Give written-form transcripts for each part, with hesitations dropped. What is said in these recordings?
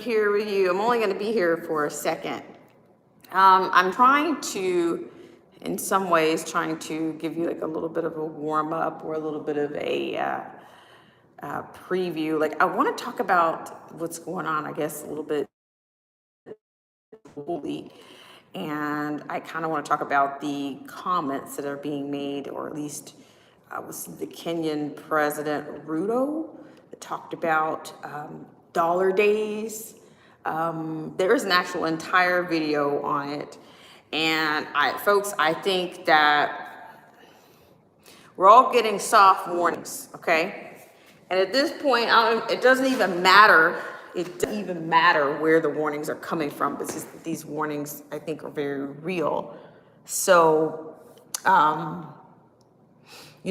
here with you. I'm only going to be here for a second. I'm trying to, in some ways, trying to give you like a little bit of a warm up or a little bit of a preview. Like I want to talk about what's going on, I guess, a little bit globally. And I kind of want to talk about the comments that are being made, or at least was the Kenyan president Ruto that talked about dollar days. There is an actual entire video on it. And folks, I think that we're all getting soft warnings, okay? And at this point, it doesn't even matter. It doesn't even matter where the warnings are coming from, because these warnings, I think, are very real. So, you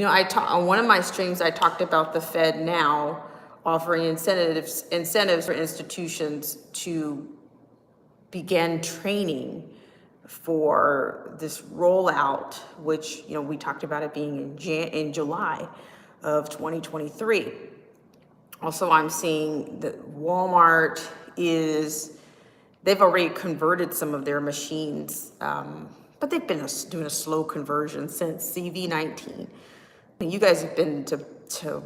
know, on one of my streams, I talked about the Fed now offering incentives for institutions to begin training for this rollout, which, you know, we talked about it being in July of 2023. Also, I'm seeing that Walmart they've already converted some of their machines, but they've been doing a slow conversion since CV19. You guys have been to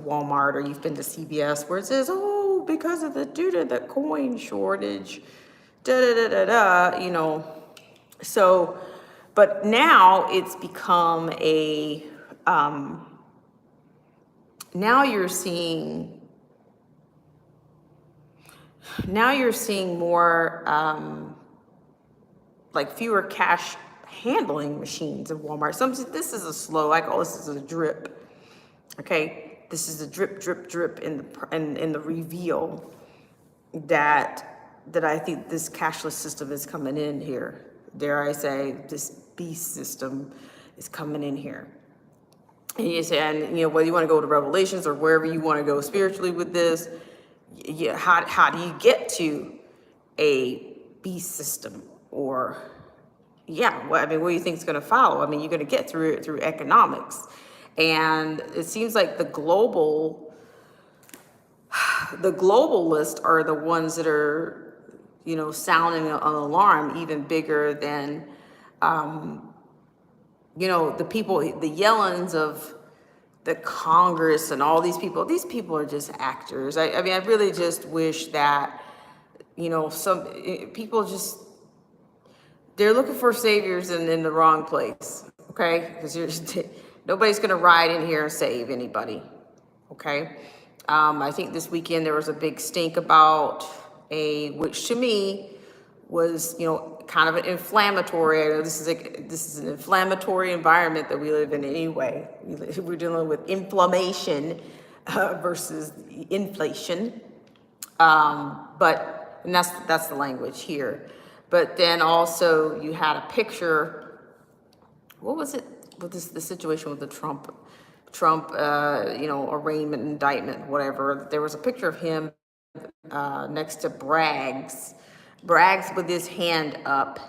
Walmart, or you've been to CVS, where it says, oh, because of due to the coin shortage, you know. So, but now it's become now you're seeing more like fewer cash handling machines in Walmart. This is a slow, I call this a drip. Okay, this is a drip in the reveal that I think this cashless system is coming in here. Dare I say, this beast system is coming in here. And you say, and you know, whether you want to go to Revelations or wherever you want to go spiritually with this, how do you get to a beast system? Or what do you think is going to follow? I mean, you're going to get through it through economics. And it seems like the globalists are the ones that are, you know, sounding an alarm even bigger than, you know, the people, the Yellens of the Congress and all these people. These people are just actors. I mean, I really just wish that, you know, some people they're looking for saviors in the wrong place, okay? Because nobody's going to ride in here and save anybody, okay? I think this weekend there was a big stink about which to me was, you know, kind of an inflammatory. I know this is an inflammatory environment that we live in anyway. We're dealing with inflammation versus inflation, but and that's the language here. But then also you had a picture. What was it? With the situation with the Trump, you know, arraignment, indictment, whatever. There was a picture of him next to Braggs with his hand up,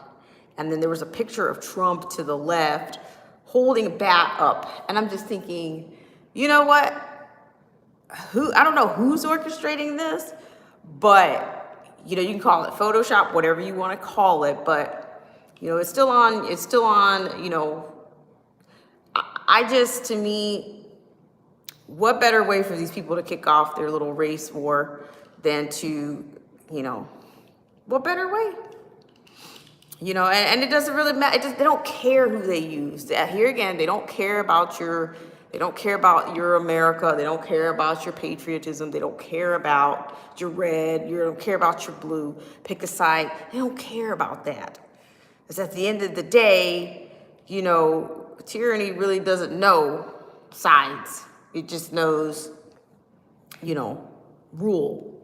and then there was a picture of Trump to the left holding a bat up. And I'm just thinking, you know what? I don't know who's orchestrating this, but you know, you can call it Photoshop, whatever you want to call it, but you know, it's still on, you know. To me, what better way for these people to kick off their little race war than to, you know, what better way? You know, and it doesn't really matter. They don't care who they use. Here again, they don't care about your America. They don't care about your patriotism. They don't care about your red. You don't care about your blue. Pick a side. They don't care about that. Because at the end of the day, you know, tyranny really doesn't know sides. It just knows, you know, rule,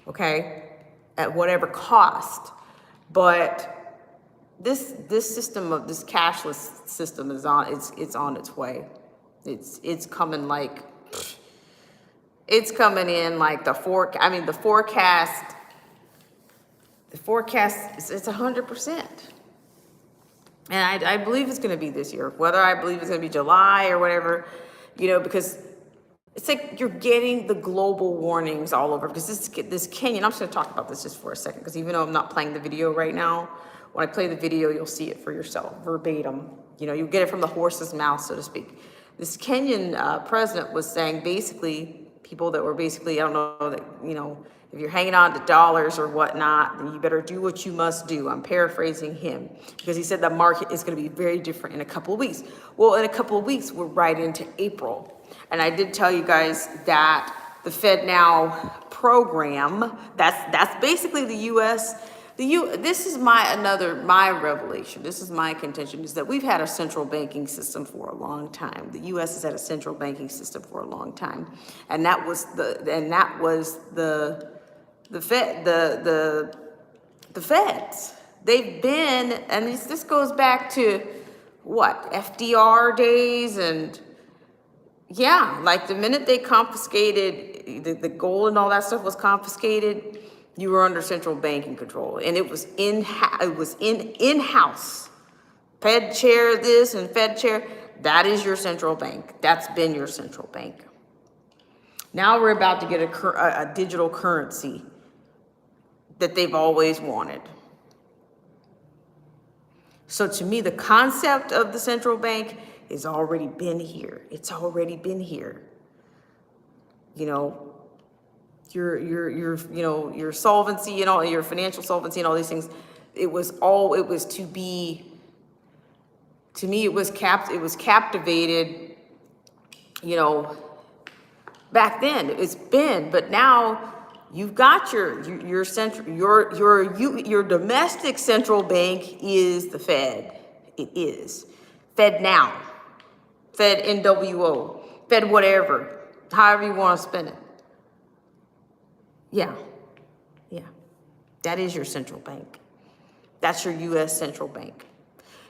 okay, at whatever cost. But this system of this cashless system is on its way. It's coming in like the forecast. The forecast is 100%. And I believe it's going to be this year, whether I believe it's going to be July or whatever, you know, because it's like you're getting the global warnings all over, because this Kenyan, I'm just going to talk about this just for a second, because even though I'm not playing the video right now, when I play the video, you'll see it for yourself, verbatim. You know, you get it from the horse's mouth, so to speak. This Kenyan president was saying basically, people that were basically, I don't know, that, you know, if you're hanging on to dollars or whatnot, then you better do what you must do. I'm paraphrasing him, because he said the market is going to be very different in a couple of weeks. Well, in a couple of weeks, we're right into April. And I did tell you guys that the FedNow program, that's basically the U.S. This is my revelation. This is my contention, is that we've had a central banking system for a long time. The U.S. has had a central banking system for a long time, and that was the feds. They've been, and this goes back to what, FDR days, and yeah, like the minute they confiscated the gold and all that stuff was confiscated, you were under central banking control, and it was in-house. Fed chair this and Fed chair, that is your central bank. That's been your central bank. Now we're about to get a digital currency that they've always wanted. So to me, the concept of the central bank has already been here. It's already been here. You know, your solvency and all, your financial solvency and all these things. It was to me, it was captivated, you know, back then. It's been, but now you've got your domestic central bank is the Fed. It is FedNow, Fed NWO, Fed whatever, however you want to spend it. Yeah. That is your central bank. That's your U.S. central bank.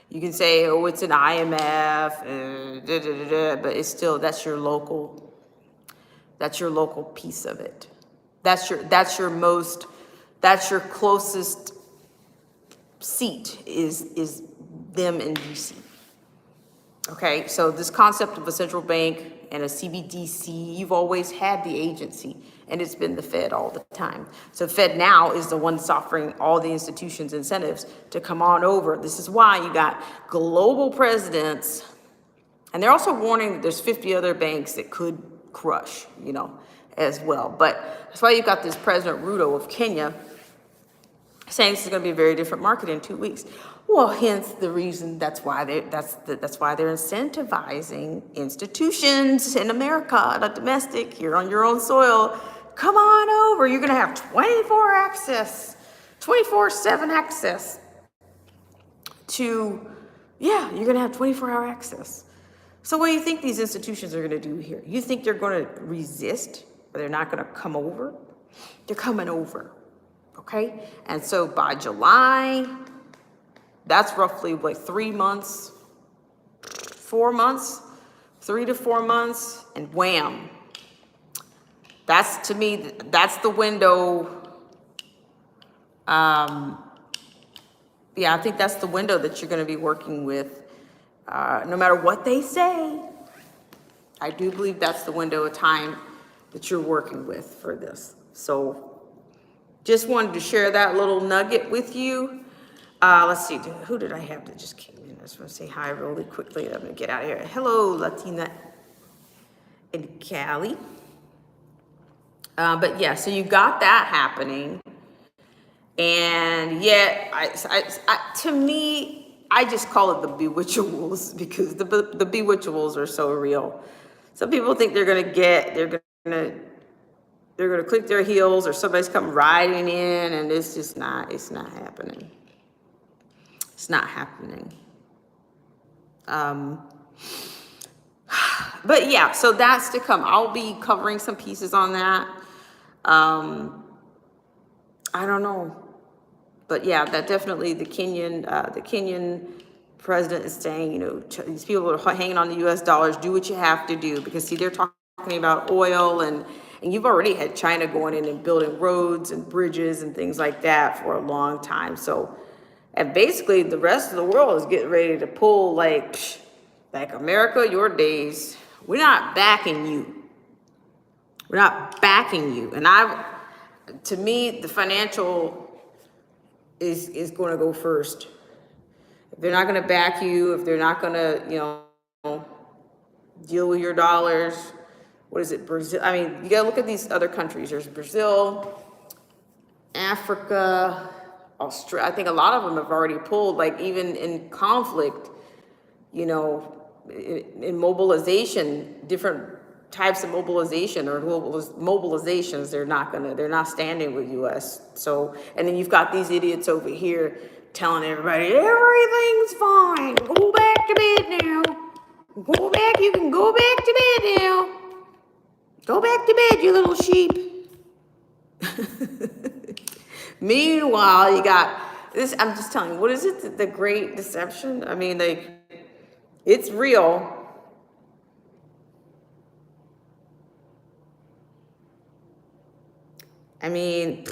You can say, oh, it's an IMF, but it's still, that's your local piece of it. That's your closest seat is them in DC. Okay, so this concept of a central bank and a CBDC, you've always had the agency, and it's been the Fed all the time. So FedNow is the one that's offering all the institutions incentives to come on over. This is why you got global presidents, and they're also warning that there's 50 other banks that could crush, you know, as well. But that's why you got this President Ruto of Kenya saying this is going to be a very different market in 2 weeks. Well, hence the reason that's why they're incentivizing institutions in America, not domestic, here on your own soil. Come on over. You're going to have 24/7 access to, you're going to have 24-hour access. So what do you think these institutions are going to do here? You think they're going to resist, or they're not going to come over? They're coming over. Okay, and so by July, that's roughly what, 3 months, 4 months, 3 to 4 months, and wham. That's, to me, that's the window. I think that's the window that you're going to be working with. No matter what they say, I do believe that's the window of time that you're working with for this. So just wanted to share that little nugget with you. Let's see, who did I have that just came in? I just want to say hi really quickly. I'm going to get out of here. Hello, Latina in Cali. But yeah, so you got that happening. And yet, to me, I just call it the bewitchables, because the bewitchables are so real. Some people think they're going to click their heels, or somebody's come riding in, and it's not happening. It's not happening. But yeah, so that's to come. I'll be covering some pieces on that. I don't know. But yeah, that definitely the Kenyan president is saying, you know, these people are hanging on the US dollars, do what you have to do, because see, they're talking about oil, and you've already had China going in and building roads and bridges and things like that for a long time. So, and basically the rest of the world is getting ready to pull like America, your days, we're not backing you. We're not backing you. And to me, the financial is going to go first. If they're not going to back you, if they're not going to, deal with your dollars, what is it, Brazil? I mean, you got to look at these other countries. There's Brazil, Africa, Australia. I think a lot of them have already pulled, like even in conflict, in mobilization, different types of mobilization or mobilizations, they're not standing with US. So, and then you've got these idiots over here telling everybody, everything's fine. Go back to bed now. Go back, you can go back to bed now. Go back to bed, you little sheep. Meanwhile, you got this, I'm just telling you, what is it? The Great Deception? I mean, like, it's real. I mean,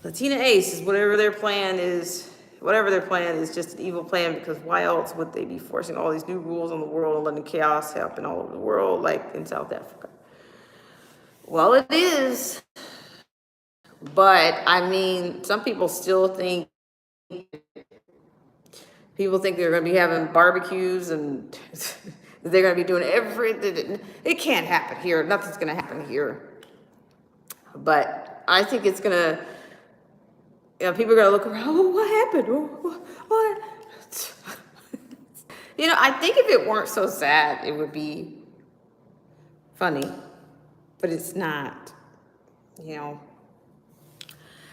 Latina Ace is whatever their plan is just an evil plan, because why else would they be forcing all these new rules on the world and letting chaos happen all over the world, like in South Africa? Well, it is. But I mean, some people still think they're going to be having barbecues and they're going to be doing everything. It can't happen here. Nothing's going to happen here. But I think it's going to, people are going to look around, oh, what happened? Oh, what? I think if it weren't so sad, it would be funny. But it's not,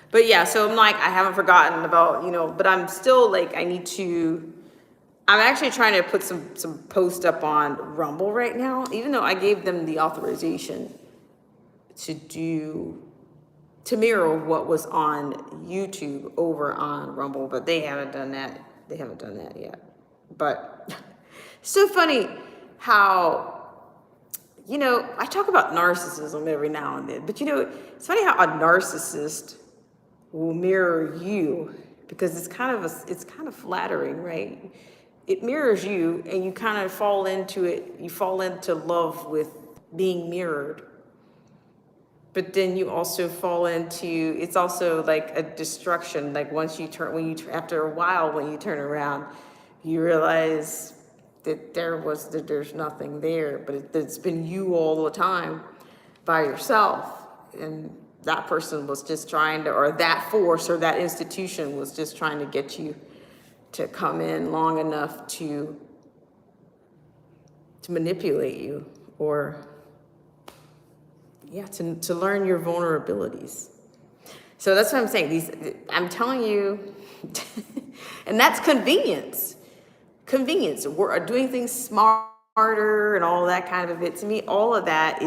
But yeah, so I'm like, I haven't forgotten about, but I'm still like, I'm actually trying to put some post up on Rumble right now, even though I gave them the authorization to mirror what was on YouTube over on Rumble, but they haven't done that. They haven't done that yet. But it's so funny how, I talk about narcissism every now and then, but it's funny how a narcissist will mirror you, because it's kind of flattering, right? It mirrors you and you kind of fall into it. You fall into love with being mirrored. But then you also fall into, it's also like a destruction. Like after a while, when you turn around, you realize that there's nothing there, but it's been you all the time by yourself. And that person was just trying to, or that force or that institution was just trying to get you to come in long enough to manipulate you, or to learn your vulnerabilities. So that's what I'm saying. I'm telling you, and that's convenience. We're doing things smarter and all that kind of it. To me, all of that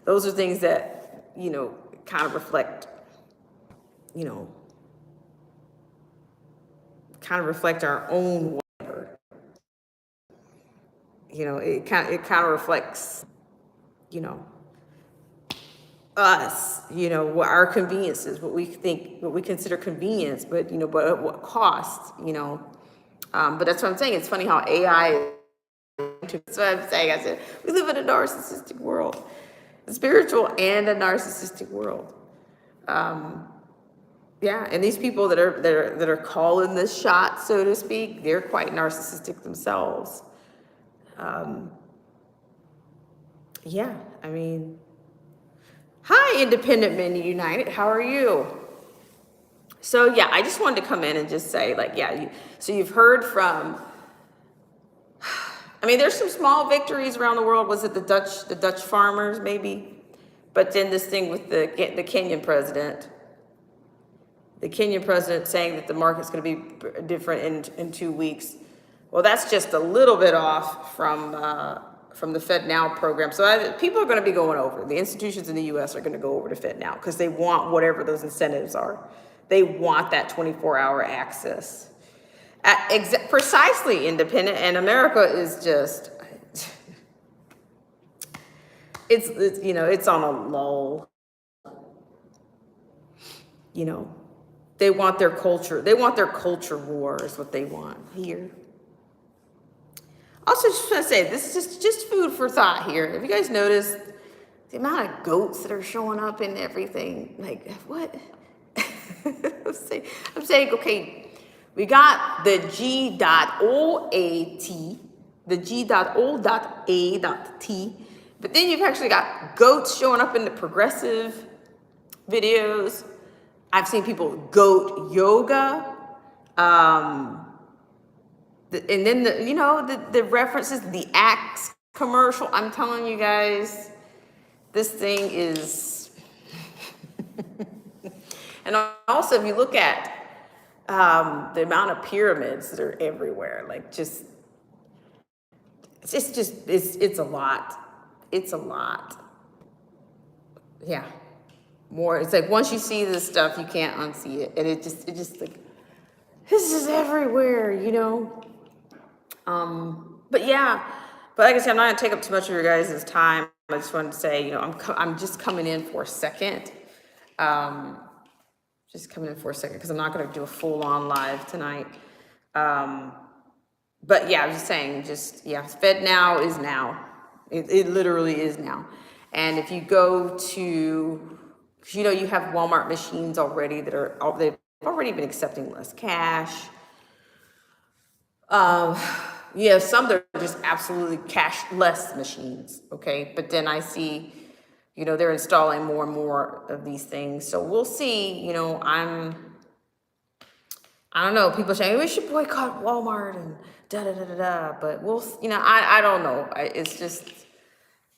those are things that, kind of reflect, our own whatever. It kind of reflects, us, what our conveniences, what we consider convenience, but but at what cost, but that's what I'm saying. It's funny how AI, that's what I'm saying. I said, we live in a narcissistic world, a spiritual and a narcissistic world. Yeah, and these people that are calling this shot, so to speak, they're quite narcissistic themselves. Yeah, I mean, hi, Independent Men United. How are you? So yeah, I just wanted to come in and just say, like, yeah, so you've heard from, I mean, there's some small victories around the world. Was it the Dutch farmers maybe? But then this thing with the Kenyan president. The Kenyan president saying that the market's going to be different in 2 weeks. Well, that's just a little bit off from the FedNow program. So people are going to be going over. The institutions in the U.S. are going to go over to FedNow because they want whatever those incentives are. They want that 24-hour access. Precisely, Independent, and America is just, it's on a lull. They want their culture. They want their culture war is what they want here. Also, just want to say, this is just food for thought here. Have you guys noticed The amount of goats that are showing up and everything, like what? I'm saying, okay, we got the G.O.A.T, the G.O.A.T, but then you've actually got goats showing up in the progressive videos. I've seen people goat yoga. And then the references, the Axe commercial. I'm telling you guys, this thing is. And also, if you look at the amount of pyramids that are everywhere, like it's a lot. It's a lot. Yeah, more. It's like once you see this stuff, you can't unsee it, and it just like this is everywhere, But yeah, but like I said, I'm not gonna take up too much of your guys' time. I just wanted to say, I'm just coming in for a second. Just coming in for a second because I'm not gonna do a full-on live tonight. But yeah, I was just saying, Fed now is now. It literally is now. And if you go to, you have Walmart machines already they've already been accepting less cash. Yeah, some that are just absolutely cashless machines, okay? But then I see, they're installing more and more of these things. So we'll see, I don't know, people saying we should boycott Walmart and da-da-da-da-da, but we'll, I don't know. It's just,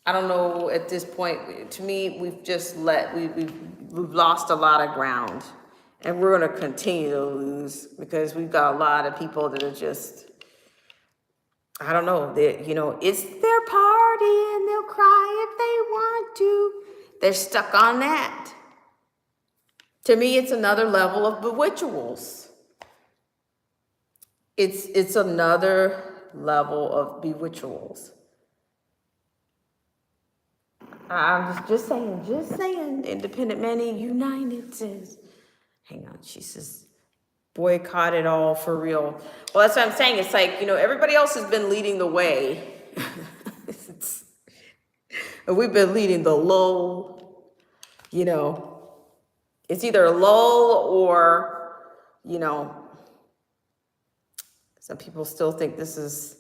I don't know at this point. To me, we've lost a lot of ground, and we're going to continue to lose because we've got a lot of people that are just, I don't know, it's their party and they'll cry if they want to. They're stuck on that. To me, it's another level of bewitchables. It's another level of bewitchables. I'm just saying. Independent Manny United says, hang on, she says, boycott it all for real. Well, that's what I'm saying. It's like, everybody else has been leading the way. We've been leading the lull, It's either a lull or, some people still think this is,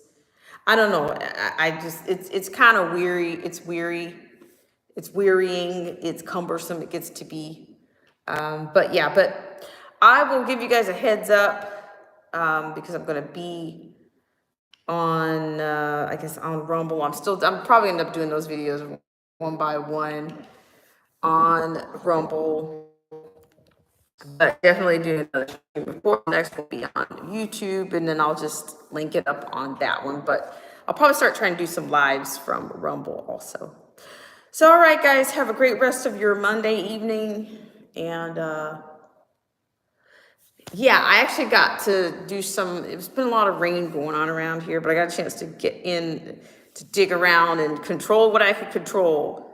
I don't know. I just, it's kind of weary. It's weary. It's wearying. It's cumbersome. It gets to be. But I will give you guys a heads up because I'm going to be on, I guess, on Rumble. I'm probably end up doing those videos one by one on Rumble. But definitely do another stream before. Next will be on YouTube, and then I'll just link it up on that one. But I'll probably start trying to do some lives from Rumble also. So, all right, guys, have a great rest of your Monday evening. And yeah, I actually got to do it's been a lot of rain going on around here, but I got a chance to get in to dig around and control what I could control.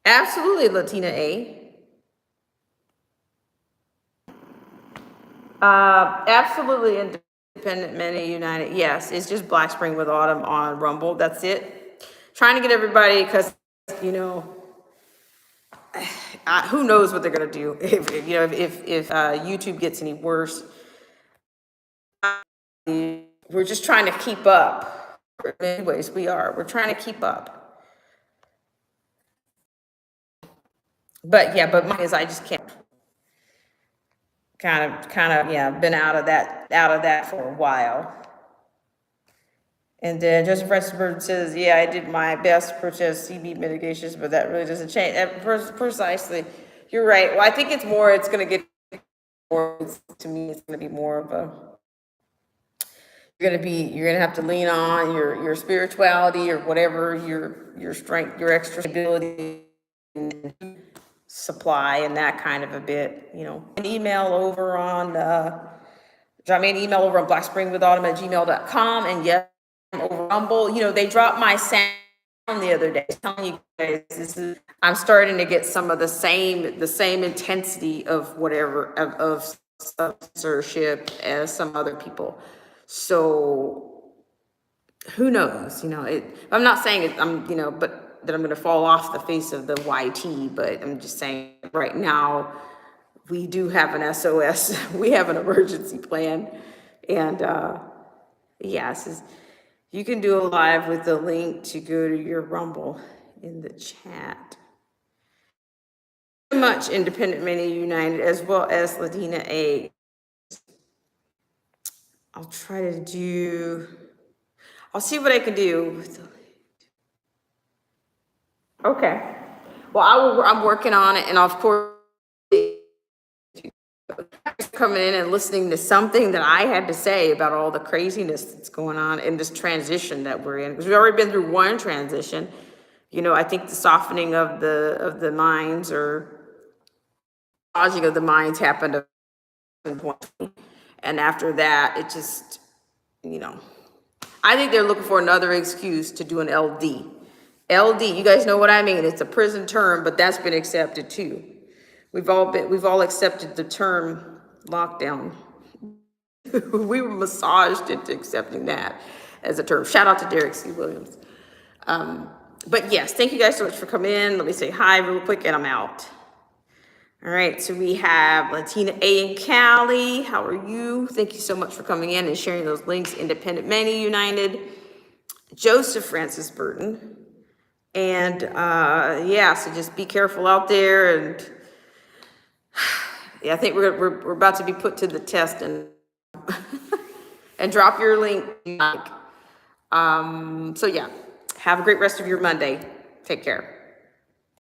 Absolutely, Latina A. Absolutely Independent Many United. Yes, it's just Black Spring with Autumn on Rumble. That's it. Trying to get everybody because, who knows what they're gonna do if YouTube gets any worse. We're just trying to keep up. In many ways, we're trying to keep up. But mine is I just can't. Kind of, yeah, been out of that for a while. And then Joseph Francisburg says, yeah, I did my best to protest CB mitigations, but that really doesn't change. Precisely. You're right. Well, I think it's going to get more, to me, it's going to be more of a, you're going to have to lean on your spirituality or whatever, your strength, your extra ability, supply and that kind of a bit, An email over on, drop me an email over on blackspringwithautumn@gmail.com. And yes, over Rumble, they dropped my sound the other day. I'm telling you guys, I'm starting to get some of the same intensity of whatever, of censorship as some other people. So who knows, I'm not saying it, but that I'm going to fall off the face of the YT, but I'm just saying right now, we do have an SOS. We have an emergency plan. And yes, you can do a live with the link to go to your Rumble in the chat. So much Independent Many United, as well as Latina A. I'll try to do, I'll see what I can do. Okay. Well, I'm working on it, and of course, coming in and listening to something that I had to say about all the craziness that's going on in this transition that we're in, because we've already been through one transition. You know, I think the softening of the minds, or massaging of the minds, happened at 2020, and after that, it just, you know, I think they're looking for another excuse to do an LD. LD, you guys know what I mean. It's a prison term, but that's been accepted too. We've all accepted the term lockdown. We were massaged into accepting that as a term. Shout out to Derek C. Williams. But yes, thank you guys so much for coming in. Let me say hi real quick and I'm out. All right, so we have Latina A in Cali. How are you? Thank you so much for coming in and sharing those links. Independent Many United. Joseph Francis Burton. And yeah, so just be careful out there. And yeah, I think we're about to be put to the test, and and drop your link. So yeah, have a great rest of your Monday. Take care.